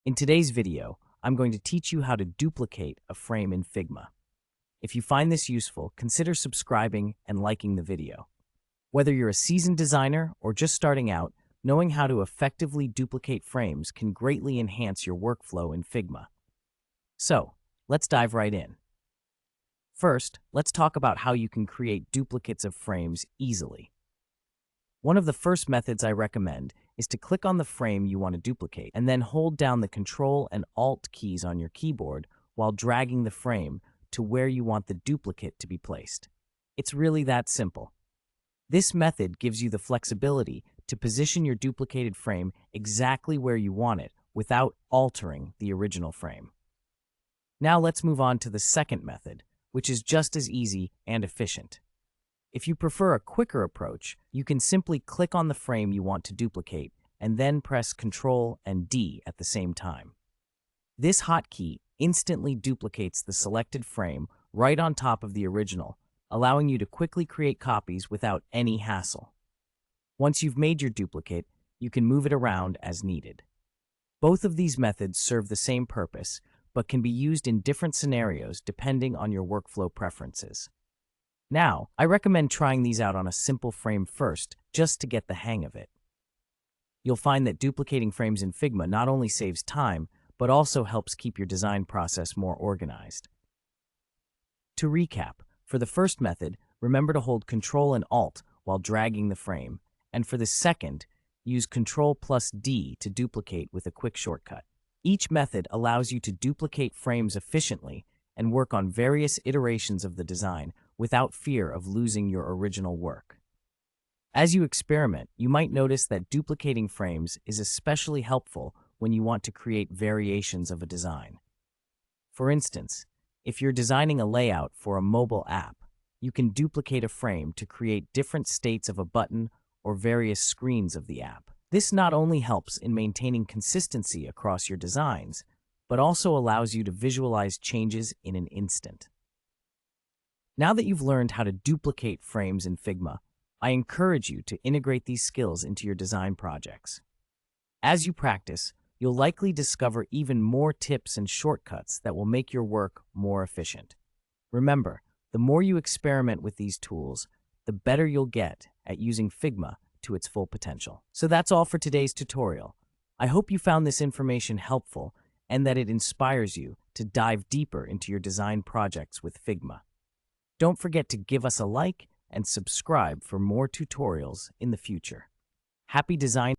In today's video, I'm going to teach you how to duplicate a frame in Figma. If you find this useful, consider subscribing and liking the video. Whether you're a seasoned designer or just starting out, knowing how to effectively duplicate frames can greatly enhance your workflow in Figma. So, let's dive right in. First, let's talk about how you can create duplicates of frames easily. One of the first methods I recommend is to click on the frame you want to duplicate and then hold down the Control and Alt keys on your keyboard while dragging the frame to where you want the duplicate to be placed. It's really that simple. This method gives you the flexibility to position your duplicated frame exactly where you want it without altering the original frame. Now let's move on to the second method, which is just as easy and efficient. If you prefer a quicker approach, you can simply click on the frame you want to duplicate and then press Ctrl and D at the same time. This hotkey instantly duplicates the selected frame right on top of the original, allowing you to quickly create copies without any hassle. Once you've made your duplicate, you can move it around as needed. Both of these methods serve the same purpose, but can be used in different scenarios depending on your workflow preferences. Now, I recommend trying these out on a simple frame first, just to get the hang of it. You'll find that duplicating frames in Figma not only saves time, but also helps keep your design process more organized. To recap, for the first method, remember to hold Ctrl and Alt while dragging the frame, and for the second, use Ctrl plus D to duplicate with a quick shortcut. Each method allows you to duplicate frames efficiently and work on various iterations of the design without fear of losing your original work. As you experiment, you might notice that duplicating frames is especially helpful when you want to create variations of a design. For instance, if you're designing a layout for a mobile app, you can duplicate a frame to create different states of a button or various screens of the app. This not only helps in maintaining consistency across your designs, but also allows you to visualize changes in an instant. Now that you've learned how to duplicate frames in Figma, I encourage you to integrate these skills into your design projects. As you practice, you'll likely discover even more tips and shortcuts that will make your work more efficient. Remember, the more you experiment with these tools, the better you'll get at using Figma to its full potential. So that's all for today's tutorial. I hope you found this information helpful and that it inspires you to dive deeper into your design projects with Figma. Don't forget to give us a like and subscribe for more tutorials in the future. Happy design!